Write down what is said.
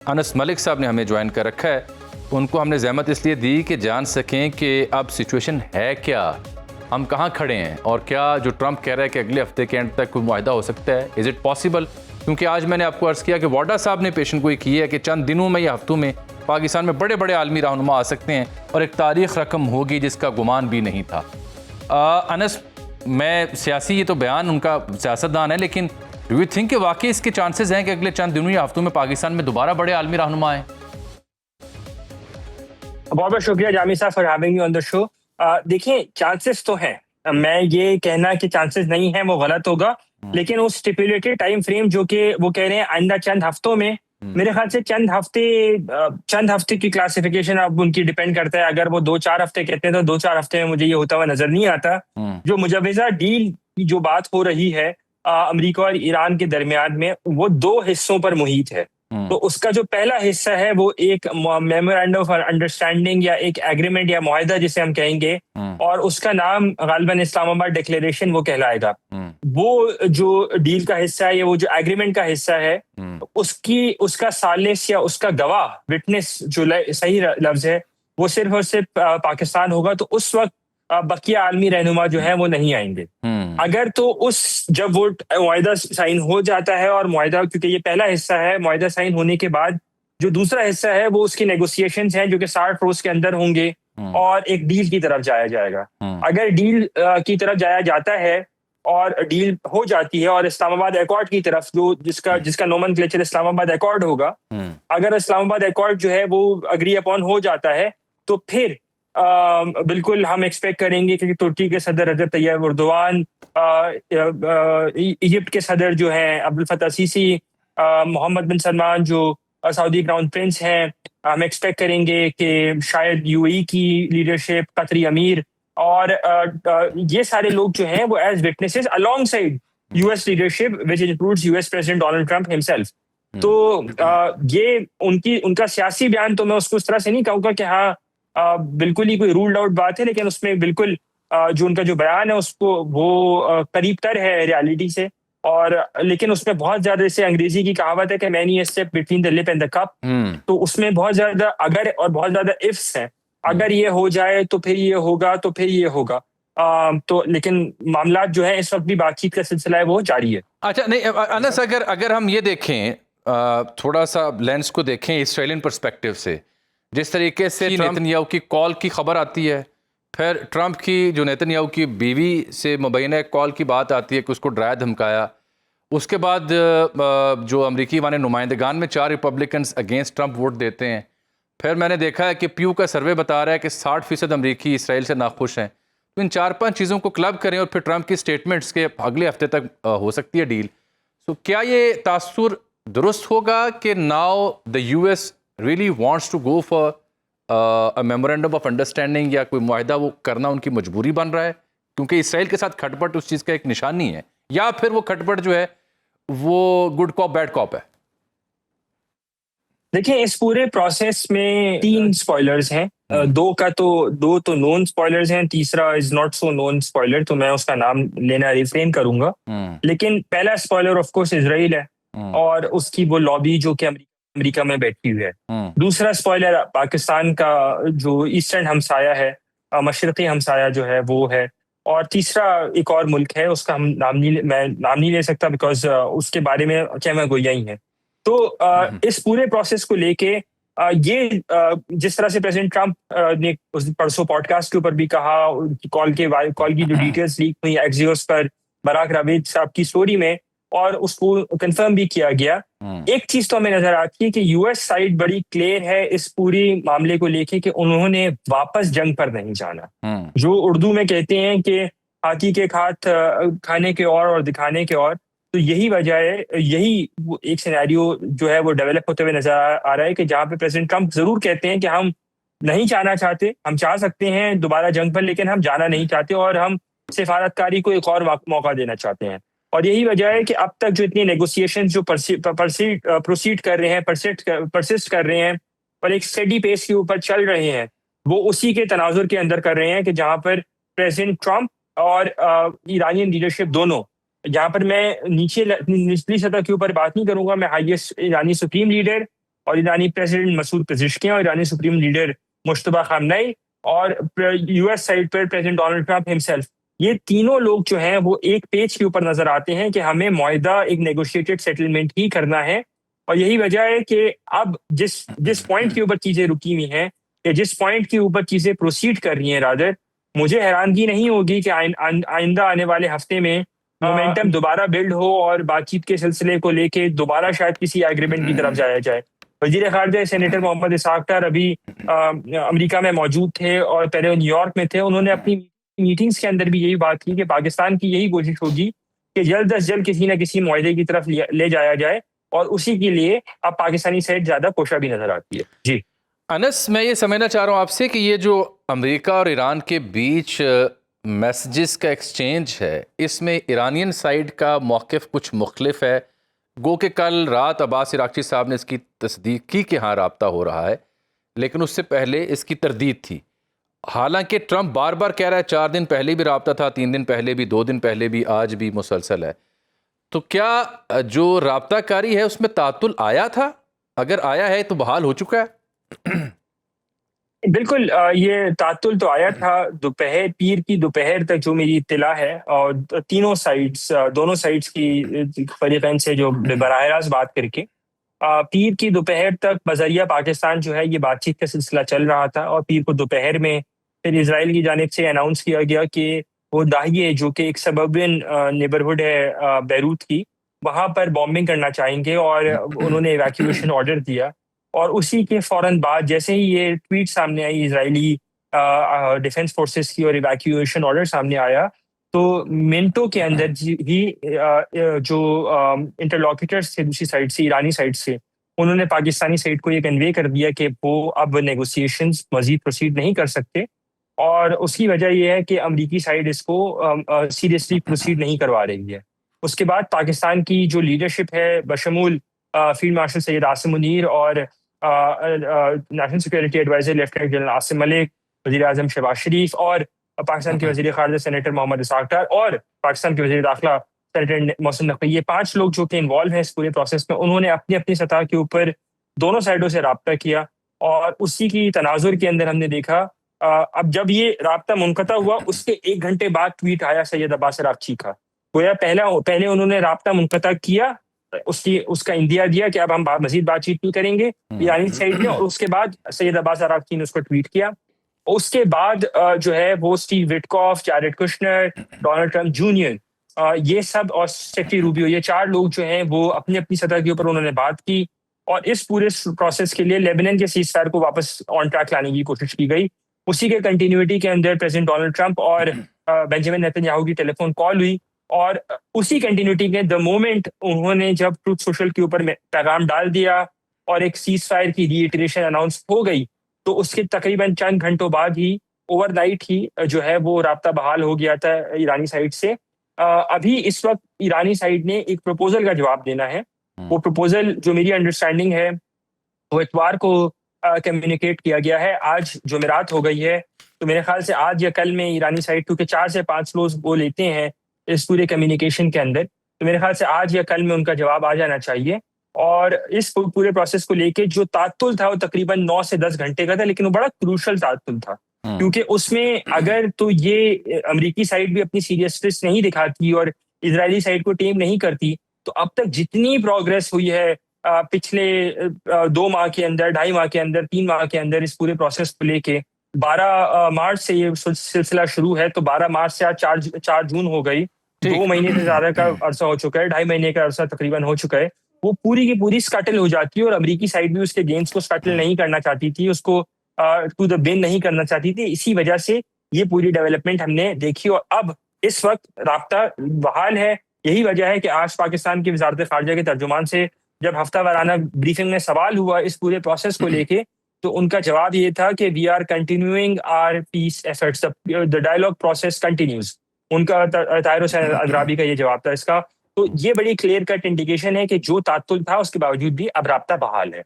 अनस मलिक साहब ने हमें ज्वाइन कर रखा है। उनको हमने ज़हमत इसलिए दी कि जान सकें कि अब सिचुएशन है क्या, हम कहाँ खड़े हैं और क्या जो ट्रंप कह रहा है कि अगले हफ्ते के एंड तक कोई मुआहदा हो सकता है, इज़ इट पॉसिबल। क्योंकि आज मैंने आपको अर्ज़ किया कि वाडा साहब ने पेशन गोई की है कि चंद दिनों में या हफ्तों में पाकिस्तान में बड़े बड़े आलमी रहनुमा आ सकते हैं और एक तारीख रकम होगी जिसका गुमान भी नहीं था। अनस, मैं सियासी, ये तो बयान उनका सियासतदान है, लेकिन डू यू थिंक कि वाकई इसके चांसेस हैं कि अगले चंद दिनों या हफ्तों में पाकिस्तान में दोबारा बड़े आलमी रहनुमा आए? बहुत बहुत शुक्रिया जामी साहब for having me on the show. देखिए, चांसेस तो हैं। मैं ये कहना कि चांसेस नहीं है वो गलत होगा, लेकिन उस स्टिपुलेटेड टाइम फ्रेम जो कि वो कह रहे हैं आइंदा चंद हफ्तों में, मेरे ख्याल से चंद हफ्ते की क्लासिफिकेशन अब उनकी डिपेंड करता है। अगर वो 2-4 हफ्ते कहते हैं तो 2-4 हफ्ते में मुझे ये होता हुआ नजर नहीं आता। जो मुजवजा डील की जो बात हो रही है अमेरिका और ईरान के दरमियान में, वो 2 हिस्सों पर मुहित है। तो उसका जो पहला हिस्सा है वो एक मेमोरेंडम ऑफ अंडरस्टैंडिंग या एक एग्रीमेंट या मुआहदा जिसे हम कहेंगे, और उसका नाम गालिबन इस्लामाबाद डिक्लेरेशन वो कहलाएगा। वो जो डील का हिस्सा है या वो जो एग्रीमेंट का हिस्सा है, उसका सालिस या उसका गवाह, विटनेस जो सही लफ्ज है, वो सिर्फ और सिर्फ पाकिस्तान होगा। तो उस वक्त बकिया आलमी रहनुमा जो है वो नहीं आएंगे। अगर तो जब वो मुआहदा साइन हो जाता है, और मुआहदा, क्योंकि ये पहला हिस्सा है, मुआहदा साइन होने के बाद जो दूसरा हिस्सा है वो उसकी नेगोशिएशंस हैं जो कि 60 रोज के अंदर होंगे और एक डील की तरफ जाया जाएगा। अगर डील की तरफ जाया जाता है और डील हो जाती है और इस्लामाबाद एकॉर्ड की तरफ, जो जिसका नोमेनक्लेचर इस्लामाबाद एकॉर्ड होगा, अगर इस्लामाबाद एकॉर्ड जो है वो अग्री अपॉन हो जाता है, तो फिर बिल्कुल हम एक्सपेक्ट करेंगे कि तुर्की के सदर रजब तैयब एर्दोगान, इजिप्ट के सदर जो हैं अब्दुल फत्ताह सीसी, मोहम्मद बिन सलमान जो सऊदी क्राउन प्रिंस हैं, हम एक्सपेक्ट करेंगे कि शायद यूएई की लीडरशिप, कतरी अमीर, और ये सारे लोग जो हैं वो as witnesses alongside US leadership which includes US president Donald Trump himself. तो ये उनका सियासी बयान, तो मैं उसको उस तरह से नहीं कहूँगा कि हाँ बिल्कुल ही कोई रूल्ड आउट बात है, लेकिन उसमें बिल्कुल जो उनका जो बयान है उसको वो करीब तर है रियलिटी से। और लेकिन उसमें बहुत ज्यादा, जैसे अंग्रेजी की कहावत है कि many a step between the lip and the cup, तो उसमें बहुत ज्यादा अगर और बहुत ज्यादा इफ्स हैं। अगर ये हो जाए तो फिर ये होगा, तो फिर ये होगा। तो लेकिन मामला जो है इस वक्त भी बातचीत का सिलसिला है वो जारी है। अच्छा, नहीं अनस, अगर हम ये देखें, थोड़ा सा लेंस को देखें इसराइलियन पर्सपेक्टिव से, जिस तरीके से नेतन्याहू की कॉल की खबर आती है, फिर ट्रंप की जो नेतन्याहू की बीवी से मुबैना कॉल की बात आती है कि उसको डराया धमकाया, उसके बाद जो अमरीकी माने नुमाइंदगान में 4 रिपब्लिकन्स अगेंस्ट ट्रंप वोट देते हैं। फिर मैंने देखा है कि प्यू का सर्वे बता रहा है कि 60% अमरीकी इसराइल से नाखुश हैं। तो इन 4-5 चीज़ों को क्लब करें और फिर ट्रंप की स्टेटमेंट्स के अगले हफ्ते तक हो सकती है डील। तो क्या ये तासुर दुरुस्त होगा कि now the US really wants to go for a memorandum of understanding, या कोई मुआहदा वो करना उनकी मजबूरी बन रहा है क्योंकि इसराइल के साथ खटपट उस चीज़ का एक निशान नहीं है, या फिर वो खटपट जो है वो गुड कॉप बैड कॉप है? देखिए, इस पूरे प्रोसेस में 3 स्पॉयलर्स हैं। दो तो नोन स्पॉयलर्स हैं, तीसरा is not so known spoiler, तो मैं उसका नाम लेना रिफ्रेन करूंगा। लेकिन पहला स्पॉयलर ऑफ कोर्स इजराइल है और उसकी वो लॉबी जो कि अमेरिका में बैठी हुई है। दूसरा स्पॉइलर पाकिस्तान का जो ईस्टर्न हमसाया है, मशरकी हमसाया जो है वो है। और तीसरा एक और मुल्क है, उसका मैं नाम नहीं ले सकता बिकॉज उसके बारे में कहमा गोइयां ही है। तो इस पूरे प्रोसेस को लेके ये जिस तरह से प्रेसिडेंट ट्रंप ने परसों पॉडकास्ट के ऊपर भी कहा, कॉल की जो डिटेल्स लीक हुई एक्सियोस पर बराक रावेद साहब की स्टोरी में, और उसको कंफर्म भी किया गया। एक चीज तो हमें नजर आती है कि यूएस साइड बड़ी क्लियर है इस पूरी मामले को लेके कि उन्होंने वापस जंग पर नहीं जाना। जो उर्दू में कहते हैं कि हाथी के खात खाने के और दिखाने के और, तो यही वजह है, यही एक सिनेरियो जो है वो डेवलप होते हुए नजर आ रहा है कि जहां पे प्रेसिडेंट ट्रंप जरूर कहते हैं कि हम नहीं जाना चाहते, हम चाह सकते हैं दोबारा जंग पर, लेकिन हम जाना नहीं चाहते और हम सिफारतकारी को एक और मौका देना चाहते हैं। और यही वजह है कि अब तक जो इतनी नेगोशिएशन जो प्रोसीड कर रहे हैं, परसिस्ट कर रहे हैं और एक स्टेडी पेस के ऊपर चल रहे हैं, वो उसी के तनाजुर के अंदर कर रहे हैं कि जहां पर प्रेसिडेंट ट्रंप और ईरानियन लीडरशिप दोनों, जहां पर मैं निचली सतह के ऊपर बात नहीं करूंगा, मैं हाईएस्ट ईरानी सुप्रीम लीडर और ईरानी प्रेसिडेंट मसूद पेजिशकियां और ईरानी सुप्रीम लीडर मुश्तबा खामनेई और यूएस साइड पर प्रेसिडेंट डोनाल्ड ट्रंप हिमसेल्फ, ये तीनों लोग जो हैं वो एक पेज के ऊपर नजर आते हैं कि हमें मुआहदा एक नेगोशिएटेड सेटलमेंट ही करना है। और यही वजह है कि अब जिस जिस पॉइंट के ऊपर चीजें रुकी हुई हैं या जिस पॉइंट के ऊपर चीजें प्रोसीड कर रही हैं, रादर मुझे हैरानगी नहीं होगी कि आइंदा आने वाले हफ्ते में मोमेंटम दोबारा बिल्ड हो और बातचीत के सिलसिले को लेके दोबारा शायद किसी एग्रीमेंट की तरफ जाया जाए। वजीर खारजा सेनेटर मोहम्मद इसहाक डार अभी अमेरिका में मौजूद थे और पहले न्यूयॉर्क में थे। उन्होंने अपनी मीटिंग्स के अंदर भी यही बात की कि पाकिस्तान की यही कोशिश होगी कि जल्द अज जल्द किसी न किसी मुआहदे की तरफ ले जाया जाए और उसी के लिए अब पाकिस्तानी साइड ज्यादा कोशा भी नजर आती है। जी अनस, मैं ये समझना चाह रहा हूँ आपसे कि ये जो अमेरिका और ईरान के बीच मैसेजेस का एक्सचेंज है, इसमें ईरानियन साइड का मौक़िफ़ कुछ मुख्तलिफ है। गो कि कल रात अब्बास इराक़ची साहब ने इसकी तस्दीक की कि हाँ राब्ता हो रहा है, लेकिन उससे पहले इसकी तरदीद थी। हालांकि ट्रंप बार बार कह रहा है 4 दिन पहले भी राब्ता था, 3 दिन पहले भी, 2 दिन पहले भी, आज भी मुसलसल है। तो क्या जो राब्ताकारी है उसमें तातुल आया था? अगर आया है तो बहाल हो चुका है? बिल्कुल, ये तातुल तो आया था पीर की दोपहर तक, जो मेरी इत्तिला है। और तीनों साइड्स, दोनों साइड्स की फरीकैन से जो बराह रास्त बात करके पीर की दोपहर तक बजरिया पाकिस्तान जो है ये बातचीत का सिलसिला चल रहा था। और पीर को दोपहर में फिर इसराइल की जानिब से अनाउंस किया गया कि वो दाहिए, जो कि एक सबर्बियन नेबरहुड है बैरूत की, वहाँ पर बॉम्बिंग करना चाहेंगे और उन्होंने इवैक्यूएशन ऑर्डर दिया। और उसी के फौरन बाद जैसे ही ये ट्वीट सामने आई इजरायली डिफेंस फोर्सेस की और इवैक्यूएशन ऑर्डर सामने आया, तो मिनटों के अंदर ही जो इंटरलॉक्यूटर्स थे दूसरी साइड से, ईरानी साइड से, उन्होंने पाकिस्तानी साइड को ये कन्वे कर दिया कि वो अब नेगोशिएशंस मजीद प्रोसीड नहीं कर सकते। और उसकी वजह यह है कि अमरीकी साइड इसको सीरियसली प्रोसीड नहीं करवा रही है। उसके बाद पाकिस्तान की जो लीडरशिप है बशमूल फील्ड मार्शल सैयद आसिम मुनीर और national security adviser lieutenant general Asim Malik, वजीर आजम शहबाज शरीफ और पाकिस्तान के वजीर खारजा सेनेटर मोहम्मद इसहाक डार और पाकिस्तान के वजीर दाखिला सेनेटर मोहसिन नकवी, ये 5 लोग जो कि इन्वॉल्व हैं इस पूरे प्रोसेस में, उन्होंने अपनी अपनी सतह के ऊपर दोनों साइडों से राब्ता किया। और उसी की तनाजुर के अंदर हमने देखा, अब जब ये राब्ता मुनक़ता हुआ उसके 1 घंटे बाद ट्वीट आया सैयद अब्बास इराक़ची का। गोया पहले उन्होंने राब्ता मुनक़ता किया, उसका इंदिया दिया कि अब हम मजीद बातचीत नहीं करेंगे ईरानी साइड में, और उसके बाद सैयद अब्बास इराक़ची ने उसको ट्वीट किया। उसके बाद जो है वो Steve Witkoff, Jared Kushner, Donald Trump junior, ये सब, और सेक्रेटरी रूबियो, ये 4 लोग जो हैं वो अपनी अपनी सतह के ऊपर उन्होंने बात की। और इस पूरे प्रोसेस के लिए लेबनान के सीज़फायर को वापस ऑन ट्रैक लाने की कोशिश की गई। उसी के कंटिन्यूटी के अंदर प्रेसिडेंट डोनाल्ड ट्रंप और बेंजामिन नेतन्याहू की टेलीफोन कॉल हुई। और उसी कंटिन्यूटी के द मोमेंट उन्होंने जब ट्रूथ सोशल के ऊपर पैगाम डाल दिया और एक सीज फायर की रीइटरेशन अनाउंस हो गई, तो उसके तकरीबन चंद घंटों बाद ही, ओवरनाइट ही जो है वो राब्ता बहाल हो गया था ईरानी साइड से। अभी इस वक्त ईरानी साइड ने एक प्रपोजल का जवाब देना है। वो प्रपोजल, जो मेरी अंडरस्टैंडिंग है, वो इतवार को कम्युनिकेट किया गया है। आज जुमेरात हो गई है, तो मेरे ख्याल से आज या कल में ईरानी साइड, क्योंकि 4 से 5 लोग वो लेते हैं इस पूरे कम्युनिकेशन के अंदर, तो मेरे ख्याल से आज या कल में उनका जवाब आ जाना चाहिए। और इस पूरे प्रोसेस को लेके जो तात्तुल था वो तकरीबन 9 से 10 घंटे का था, लेकिन वो बड़ा क्रूशल तात्तुल था, क्योंकि उसमें अगर तो ये अमेरिकी साइड भी अपनी सीरियसनेस नहीं दिखाती और इजरायली साइड को टेम नहीं करती, तो अब तक जितनी प्रोग्रेस हुई है पिछले 2 माह के अंदर, 2.5 माह के अंदर, 3 माह के अंदर, इस पूरे प्रोसेस को लेके 12 मार्च से ये सिलसिला शुरू है, तो 12 मार्च से आज 4 जून हो गई। 2 महीने से ज्यादा का अरसा हो चुका है, 2.5 महीने का अरसा तकरीबन हो चुका है। वो पूरी की पूरी स्कैटल हो जाती है और अमेरिकी साइड भी उसके गेम्स को स्कैटल नहीं करना चाहती थी, उसको टू द बिन नहीं करना चाहती थी। इसी वजह से ये पूरी डेवलपमेंट हमने देखी और अब इस वक्त राब्ता बहाल है। यही वजह है कि आज पाकिस्तान की वजारत खारजा के तर्जुमान से जब हफ्ता वाराना ब्रीफिंग में सवाल हुआ इस पूरे प्रोसेस को लेके, तो उनका जवाब ये था कि we are continuing our peace efforts, the dialogue process continues. उनका ताहिर हुसैन अल-अजराबी का ये जवाब था इसका। तो ये बड़ी क्लियर कट इंडिकेशन है कि जो तात्तुल था उसके बावजूद भी अब राब्ता बहाल है।